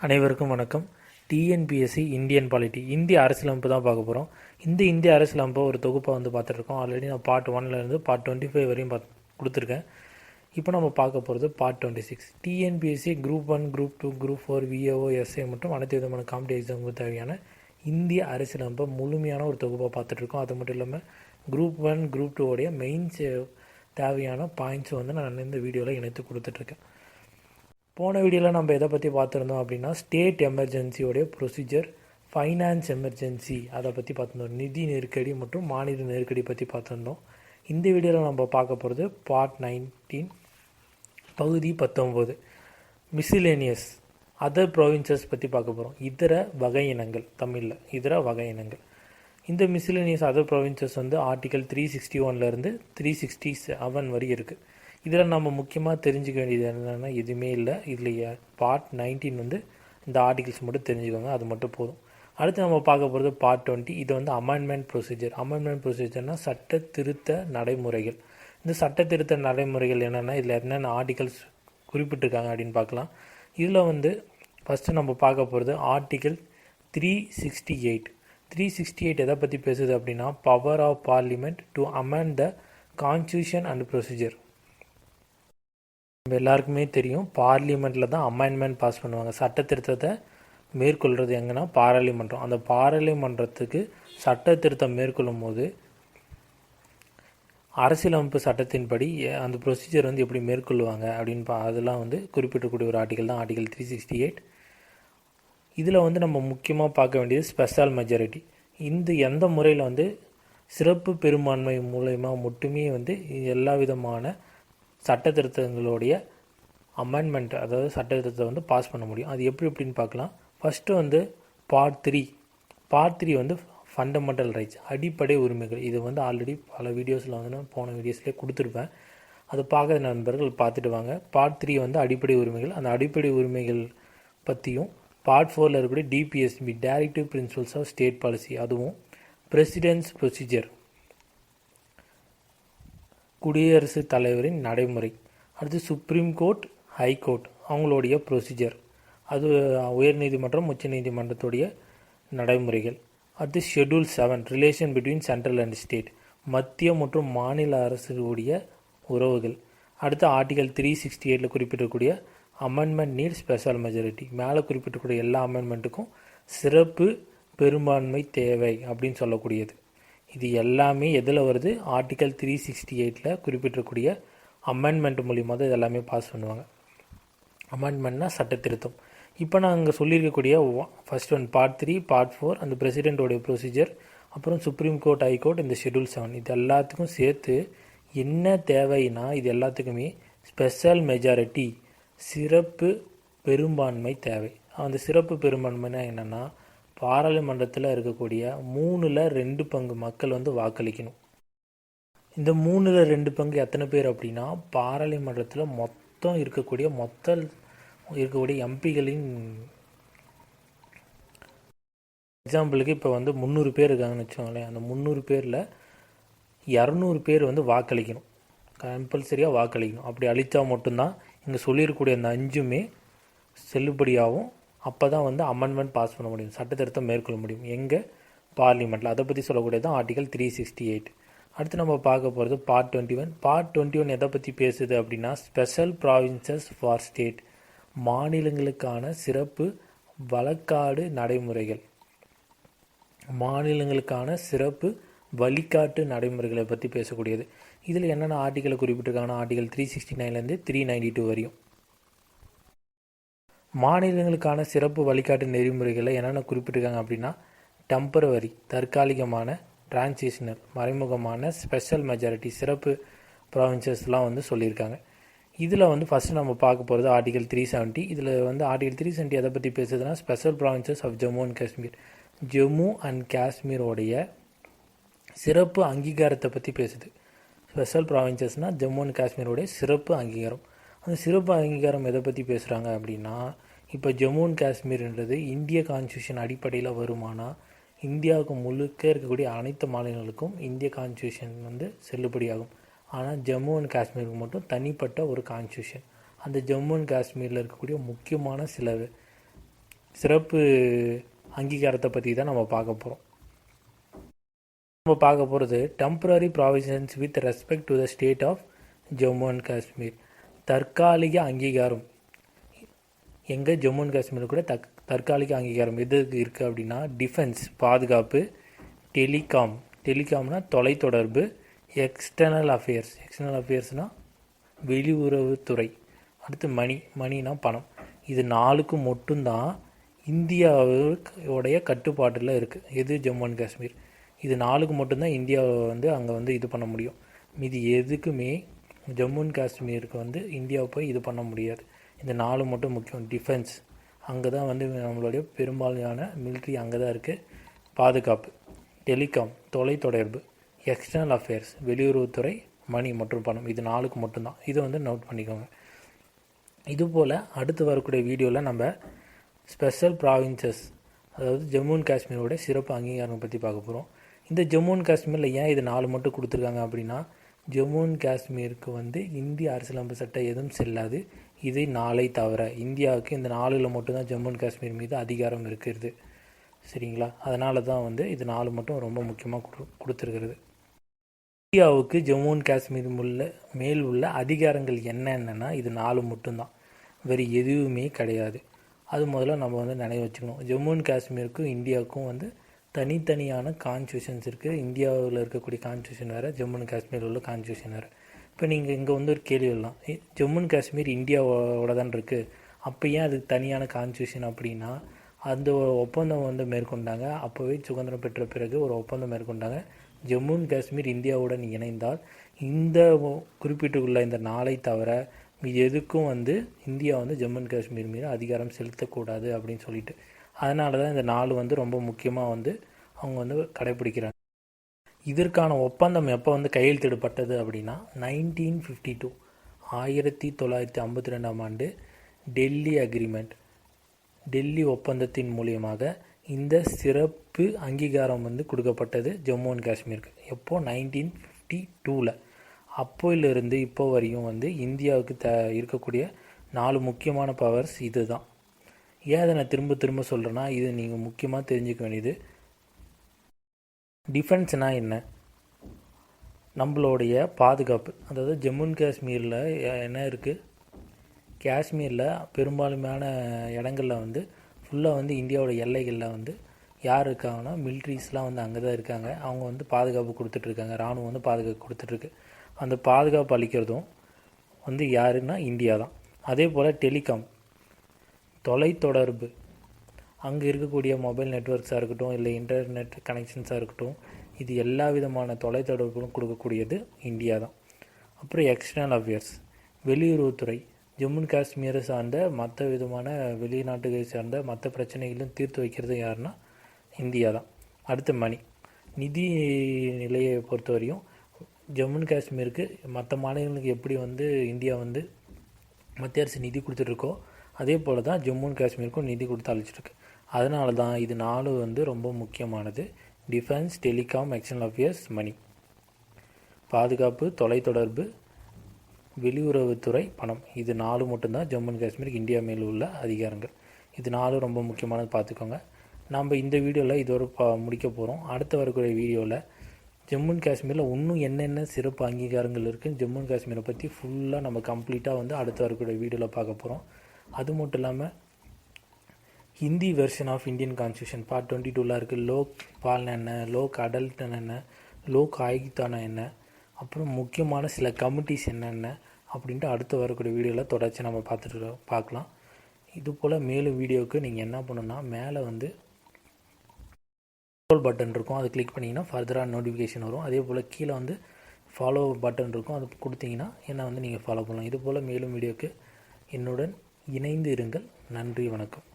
அனைவருக்கும் வணக்கம். TNPSC Indian polity இந்திய அரசியலமைப்பு தான் பார்க்க போகிறோம். இந்த இந்திய அரசியலமைப்பை ஒரு தொகுப்பாக பார்த்துட்ருக்கோம். ஆல்ரெடி நான் பார்ட் 1லேருந்து பார்ட் 25 வரையும் கொடுத்துருக்கேன். இப்போ நம்ம பார்க்க போகிறது part 26. TNPSC group 1, group 2, group 4, V.A.O, SA மற்றும் அனைத்து விதமான காம்படிட்டிவ் எக்ஸாமுக்கு தேவையான இந்திய அரசியலமைப்பை முழுமையான ஒரு தொகுப்பாக பார்த்துட்ருக்கோம். அது மட்டும் இல்லாமல் குரூப் 1, குரூப் 2 உடைய மெயின்ஸ் தேவையான பாயிண்ட்ஸ் நான் இந்த வீடியோவில் இணைத்து கொடுத்துட்ருக்கேன். போன வீடியோவில் நம்ம எதை பற்றி பார்த்துருந்தோம் அப்படின்னா ஸ்டேட் எமர்ஜென்சியோடைய ப்ரொசீஜர், ஃபைனான்ஸ் எமர்ஜென்சி அதை பற்றி பார்த்துருந்தோம். நிதி நெருக்கடி மற்றும் மாநில நெருக்கடி பற்றி பார்த்துருந்தோம். இந்த வீடியோவில் நம்ம பார்க்க போகிறது பார்ட் 19 பகுதி 19 மிஸ்சிலேனியஸ் அதர் ப்ரொவின்சஸ் பற்றி பார்க்க போகிறோம். இதர வகை இனங்கள், தமிழில் இதர வகை இனங்கள். இந்த மிஸ்சிலேனியஸ் அதர் ப்ரொவின்சஸ் ஆர்டிகல் 361லேருந்து 367 வரை இருக்குது. இதில் நம்ம முக்கியமாக தெரிஞ்சுக்க வேண்டியது என்னென்னா எதுவுமே இல்லை. இதில் பார்ட் 19 இந்த ஆர்டிகல்ஸ் மட்டும் தெரிஞ்சுக்கோங்க, அது மட்டும் போதும். அடுத்து நம்ம பார்க்க போகிறது பார்ட் 20. இது அமெண்ட்மெண்ட் ப்ரொசீஜர். அமெண்ட்மெண்ட் ப்ரொசீஜர்னால் சட்ட திருத்த நடைமுறைகள். இந்த சட்ட திருத்த நடைமுறைகள் என்னென்னா இதில் என்னென்ன ஆர்டிகல்ஸ் குறிப்பிட்டிருக்காங்க அப்படின்னு பார்க்கலாம். இதில் ஃபஸ்ட்டு நம்ம பார்க்க போகிறது ஆர்டிகல் 368. 368 எதை பற்றி பேசுது அப்படின்னா power of parliament to amend the constitution and procedure. நம்ம எல்லாருக்குமே தெரியும், பார்லிமெண்ட்டில் தான் அமெண்ட்மெண்ட் பாஸ் பண்ணுவாங்க. சட்ட திருத்தத்தை மேற்கொள்கிறது எங்கன்னா பாராளுமன்றம். அந்த பாராளுமன்றத்துக்கு சட்ட திருத்தம் மேற்கொள்ளும் போது அரசியலமைப்பு சட்டத்தின்படி அந்த ப்ரொசீஜர் எப்படி மேற்கொள்ளுவாங்க அப்படின்னு அதெல்லாம் குறிப்பிடக்கூடிய ஒரு ஆர்டிகல் தான் ஆர்டிகல் 368. இதில் நம்ம முக்கியமாக பார்க்க வேண்டியது ஸ்பெஷல் மெஜாரிட்டி. எந்த முறையில் சிறப்பு பெரும்பான்மை மூலயமா மட்டுமே எல்லா விதமான சட்ட திருத்தங்களுடைய அமெண்ட்மெண்ட், அதாவது சட்ட திருத்தத்தை பாஸ் பண்ண முடியும். அது எப்படின்னு பார்க்கலாம். First part 3. Part 3 fundamental rights, அடிப்படை உரிமைகள். இது ஆல்ரெடி பல வீடியோஸில் நான் போன வீடியோஸ்லேயே கொடுத்துருப்பேன். அதை பார்க்குற நண்பர்கள் பார்த்துட்டு வாங்க. பார்ட் 3 அடிப்படை உரிமைகள். அந்த அடிப்படை உரிமைகள் பற்றியும் பார்ட் 4ல் இருக்கக்கூடிய DPSB directive principles of state policy, அதுவும் பிரசிடென்ட்ஸ் ப்ரொசீஜர், குடியரசுத் தலைவரின் நடைமுறை. அடுத்து சுப்ரீம் கோர்ட், ஹை கோர்ட் அவங்களுடைய ப்ரொசீஜர், அது உயர்நீதிமன்றம் உச்ச நீதிமன்றத்துடைய நடைமுறைகள். அடுத்து schedule 7 relation between central and state, மத்திய மற்றும் மாநில அரசுடைய உறவுகள். அடுத்து ஆர்டிகல் 368 குறிப்பிடக்கூடிய அமெண்ட்மெண்ட் நீட் ஸ்பெஷல் மெஜாரிட்டி. மேலே குறிப்பிட்டக்கூடிய எல்லா அமெண்ட்மெண்ட்டுக்கும் சிறப்பு பெரும்பான்மை தேவை அப்படின்னு சொல்லக்கூடியது. இது எல்லாமே எதில் வருது? ஆர்டிகல் 368 குறிப்பிட்டிருக்கூடிய அமெண்ட்மெண்ட் மூலியமாக தான் இது எல்லாமே பாஸ் பண்ணுவாங்க. அமெண்ட்மெண்ட்னா சட்ட திருத்தம். இப்போ நான் அங்கே சொல்லியிருக்கக்கூடிய ஃபர்ஸ்ட் பார்ட் 3, பார்ட் 4 அந்த பிரசிடென்ட்டோடைய ப்ரொசீஜர், அப்புறம் சுப்ரீம் கோர்ட், ஹை கோர்ட், இந்த ஷெட்யூல் 7 இது எல்லாத்துக்கும் சேர்த்து என்ன தேவைன்னா இது எல்லாத்துக்குமே ஸ்பெஷல் மெஜாரிட்டி, சிறப்பு பெரும்பான்மை தேவை. அந்த சிறப்பு பெரும்பான்மைனா என்னென்னா பாராளுமன்றத்தில் இருக்கக்கூடிய 3/2 பங்கு மக்கள் வாக்களிக்கணும். இந்த 3/2 எத்தனை பேர் அப்படின்னா பாராளுமன்றத்தில் மொத்தம் இருக்கக்கூடிய எம்பிகளின் எக்ஸாம்பிளுக்கு இப்போ 300 பேர் இருக்காங்கன்னு வச்சுக்கோங்களேன். அந்த 300 பேரில் 200 பேர் வாக்களிக்கணும், கம்பல்சரியாக வாக்களிக்கணும். அப்படி அளித்தா மட்டும்தான் இங்கே சொல்லியிருக்கக்கூடிய அந்த 5மே செல்லுபடியாகவும். அப்போ தான் அமெண்ட்மெண்ட் பாஸ் பண்ண முடியும், சட்ட திருத்தம் மேற்கொள்ள முடியும். எங்கே? பார்லிமெண்ட்டில். அதை பற்றி சொல்லக்கூடியது தான் ஆர்டிகல் 368. அடுத்து நம்ம பார்க்க போகிறது பார்ட் 21. பார்ட் 21 எதை பற்றி பேசுது அப்படின்னா ஸ்பெஷல் ப்ராவின்சஸ் ஃபார் ஸ்டேட், மாநிலங்களுக்கான சிறப்பு வழக்காடு நடைமுறைகள், மாநிலங்களுக்கான சிறப்பு வழிகாட்டு நடைமுறைகளை பற்றி பேசக்கூடியது. இதில் என்னென்ன ஆர்டிக்கலை குறிப்பிட்டிருக்காங்கன்னா ஆர்டிகல் 369லேருந்து 392 வரையும். மாநிலங்களுக்கான சிறப்பு வழிகாட்டு நெறிமுறைகளை என்னென்ன குறிப்பிட்டிருக்காங்க அப்படின்னா டெம்பரவரி தற்காலிகமான, டிரான்சிஷனல் மறைமுகமான, ஸ்பெஷல் மெஜாரிட்டி சிறப்பு ப்ராவின்சஸ்லாம் சொல்லியிருக்காங்க. இதில் ஃபஸ்ட்டு நம்ம பார்க்க போகிறது ஆர்டிகல் 370. இதில் ஆர்டிகல் 370 எதை பற்றி பேசுதுன்னா special provinces of Jammu and Kashmir, Jammu and காஷ்மீரோடைய சிறப்பு அங்கீகாரத்தை பற்றி பேசுது. ஸ்பெஷல் ப்ராவின்சஸ்னால் ஜம்மு அண்ட் காஷ்மீரோடைய சிறப்பு அங்கீகாரம். அந்த சிறப்பு அங்கீகாரம் எதை பற்றி பேசுகிறாங்க அப்படின்னா இப்போ ஜம்மு அண்ட் காஷ்மீர்ன்றது இந்திய கான்ஸ்டியூஷன் அடிப்படையில் வருமானா இந்தியாவுக்கு முழுக்க இருக்கக்கூடிய அனைத்து மாநிலங்களுக்கும் இந்திய கான்ஸ்டியூஷன் செல்லுபடியாகும். ஆனால் ஜம்மு அண்ட் காஷ்மீருக்கு மட்டும் தனிப்பட்ட ஒரு கான்ஸ்டியூஷன். அந்த ஜம்மு அண்ட் காஷ்மீரில் இருக்கக்கூடிய முக்கியமான சில சிறப்பு அங்கீகாரத்தை பற்றி தான் நம்ம பார்க்க போகிறோம். நம்ம பார்க்க போகிறது temporary provisions with respect to the state of Jammu and Kashmir. தற்காலிக அங்கீகாரம் எங்கே ஜம்மு அண்ட் காஷ்மீர் கூட தற்காலிக அங்கீகாரம் எதுக்கு இருக்குது அப்படின்னா, டிஃபென்ஸ் பாதுகாப்பு, டெலிகாம்னா தொலைத்தொடர்பு, எக்ஸ்டர்னல் அஃபேர்ஸ்னால் வெளியுறவுத்துறை, அடுத்து மணினா பணம். இது 4க்கு மட்டும்தான் இந்தியாவுடைய கட்டுப்பாட்டில் இருக்குது. எது ஜம்மு அண்ட் காஷ்மீர். இது 4க்கு மட்டும்தான் இந்தியாவை அங்கே இது பண்ண முடியும். மீதி எதுக்குமே ஜம்மு அண்ட் காஷ்மீருக்கு இந்தியாவை போய் இது பண்ண முடியாது. இந்த 4 மட்டும் முக்கியம். டிஃபென்ஸ் அங்கே தான் நம்மளுடைய பெரும்பாலான மிலிட்ரி அங்கே தான் இருக்குது. பாதுகாப்பு, டெலிகாம் தொலைத்தொடர்பு, எக்ஸ்டர்னல் அஃபேர்ஸ் வெளியுறவுத்துறை, மணி மற்றும் பணம். இது 4க்கு மட்டும்தான். இதை நோட் பண்ணிக்கோங்க. இதுபோல் அடுத்து வரக்கூடிய வீடியோவில் நம்ம ஸ்பெஷல் ப்ராவின்சஸ், அதாவது ஜம்மு அண்ட் காஷ்மீரோட சிறப்பு அங்கீகாரம் பற்றி பார்க்க போகிறோம். இந்த ஜம்மு அண்ட் காஷ்மீரில் ஏன் இது 4 மட்டும் கொடுத்துருக்காங்க அப்படின்னா, ஜம்மு அண்ட் காஷ்மீருக்கு இந்திய அரசியலமைப்பு சட்டம் எதுவும் செல்லாது. இதை 4 தவிர இந்தியாவுக்கு இந்த 4ல் மட்டும்தான் ஜம்மு அண்ட் காஷ்மீர் மீது அதிகாரம் இருக்கிறது. சரிங்களா? அதனால தான் இது 4 மட்டும் ரொம்ப முக்கியமாக கொடுத்துருக்கிறது. இந்தியாவுக்கு ஜம்மு அண்ட் காஷ்மீர் மேல் உள்ள அதிகாரங்கள் என்னென்னா இது 4 மட்டும்தான், வேறு எதுவுமே கிடையாது. அது முதல்ல நம்ம நினைவு வச்சுக்கணும். ஜம்மு அண்ட் காஷ்மீருக்கும் இந்தியாவுக்கும் தனித்தனியான கான்ஸ்டியூஷன்ஸ் இருக்குது. இந்தியாவில் இருக்கக்கூடிய கான்ஸ்டியூஷன் வேறு, ஜம்மு அண்ட் காஷ்மீரில் உள்ள கான்ஸ்டியூஷன் வேறு. இப்போ நீங்கள் இங்கே ஒரு கேள்வி வரலாம், ஜம்மு அண்ட் காஷ்மீர் இந்தியாவோட தான் இருக்குது, அப்போ ஏன் அதுக்கு தனியான கான்ஸ்டியூஷன் அப்படின்னா, அந்த ஒப்பந்தம் மேற்கொண்டாங்க. அப்போவே சுதந்திரம் பெற்ற பிறகு ஒரு ஒப்பந்தம் மேற்கொண்டாங்க. ஜம்மு அண்ட் காஷ்மீர் இந்தியாவுடன் இணைந்தால் இந்த குறிப்பிட்டுள்ள இந்த 4 தவிர இது எதுக்கும் இந்தியா ஜம்மு அண்ட் காஷ்மீர் மீது அதிகாரம் செலுத்தக்கூடாது அப்படின்னு சொல்லிட்டு, அதனால தான் இந்த 4 ரொம்ப முக்கியமாக அவங்க கடைப்பிடிக்கிறாங்க. இதற்கான ஒப்பந்தம் எப்போ கையெழுத்திடப்பட்டது அப்படின்னா 1952 1952ஆம் ஆண்டு டெல்லி அக்ரிமெண்ட், டெல்லி ஒப்பந்தத்தின் மூலியமாக இந்த சிறப்பு அங்கீகாரம் கொடுக்கப்பட்டது ஜம்மு அண்ட் காஷ்மீருக்கு. எப்போ 1952ல். அப்போயிலிருந்து இப்போ வரையும் இந்தியாவுக்கு இருக்கக்கூடிய 4 முக்கியமான பவர்ஸ் இது தான். ஏன் அதை நான் திரும்ப சொல்கிறேன்னா, இது நீங்கள் முக்கியமாக தெரிஞ்சுக்க வேண்டியது. டிஃபென்ஸ்னால் என்ன? நம்மளுடைய பாதுகாப்பு. அதாவது ஜம்மு அண்ட் காஷ்மீரில் என்ன இருக்குது, காஷ்மீரில் பெரும்பாலுமான இடங்களில் ஃபுல்லாக இந்தியாவோட எல்லைகளில் யார் இருக்காங்கன்னா மிலிட்ரிஸ்லாம் அங்கே தான் இருக்காங்க. அவங்க பாதுகாப்பு கொடுத்துட்ருக்காங்க. இராணுவம் பாதுகாப்பு கொடுத்துட்ருக்கு. அந்த பாதுகாப்பு அளிக்கிறதும் யாருன்னா இந்தியா தான். அதே போல் டெலிகாம் தொலைத்தொடர்பு, அங்கே இருக்கக்கூடிய மொபைல் நெட்வொர்க்ஸாக இருக்கட்டும், இல்லை இன்டர்நெட் கனெக்ஷன்ஸாக இருக்கட்டும், இது எல்லா விதமான தொலைத்தொடர்புகளும் கொடுக்கக்கூடியது இந்தியா தான். அப்புறம் எக்ஸ்டர்னல் அஃபேர்ஸ் வெளியுறவுத்துறை, ஜம்மு அண்ட் காஷ்மீரை சார்ந்த மற்ற விதமான வெளிநாட்டுகளை சார்ந்த மற்ற பிரச்சனைகளும் தீர்த்து வைக்கிறது யாருன்னா இந்தியா தான். அடுத்து நிதி நிலையை பொறுத்தவரையும் ஜம்மு அண்ட் காஷ்மீருக்கு மற்ற மாநிலங்களுக்கு எப்படி இந்தியா மத்திய அரசு நிதி கொடுத்துட்ருக்கோ அதே போல் தான் ஜம்மு அண்ட் காஷ்மீருக்கும் நிதி கொடுத்து அழைச்சிருக்கு. அதனால தான் இது 4 ரொம்ப முக்கியமானது. டிஃபென்ஸ், டெலிகாம், எக்ஸ்டர்னல் அஃபேர்ஸ், மணி. பாதுகாப்பு, தொலைத்தொடர்பு, வெளியுறவுத்துறை, பணம். இது 4 மட்டும்தான் ஜம்மு அண்ட் காஷ்மீருக்கு இந்தியா மேல் உள்ள அதிகாரங்கள். இது 4 ரொம்ப முக்கியமானது, பார்த்துக்கோங்க. நம்ம இந்த வீடியோவில் இதோட முடிக்க போகிறோம். அடுத்து வரக்கூடிய வீடியோவில் ஜம்மு அண்ட் காஷ்மீரில் இன்னும் என்னென்ன சிறப்பு அங்கீகாரங்கள் இருக்குது, ஜம்மு அண்ட் காஷ்மீரை பற்றி ஃபுல்லாக நம்ம கம்ப்ளீட்டாக அடுத்து வரக்கூடிய வீடியோவில் பார்க்க போகிறோம். அது மட்டும் இல்லாமல் Hindi version of Indian constitution part 22ல் இருக்குது. லோக் பால்னா என்ன, லோக் அடல்ட்னா என்ன, லோக் ஆயுக்தானா என்ன, அப்புறம் முக்கியமான சில கமிட்டிஸ் என்னென்ன அப்படின்ட்டு அடுத்து வரக்கூடிய வீடியோவில் தொடர்ச்சி நம்ம பார்க்கலாம். இதுபோல் மேலும் வீடியோவுக்கு நீங்கள் என்ன பண்ணணுன்னா, மேலே பட்டன் இருக்கும், அதை கிளிக் பண்ணிங்கன்னா ஃபர்தராக நோட்டிஃபிகேஷன் வரும். அதே போல் கீழே ஃபாலோ பட்டன் இருக்கும், அது கொடுத்தீங்கன்னா என்ன நீங்கள் ஃபாலோ பண்ணலாம். இதுபோல் மேலும் வீடியோவுக்கு என்னுடன் இணைந்து இருங்கள். நன்றி, வணக்கம்.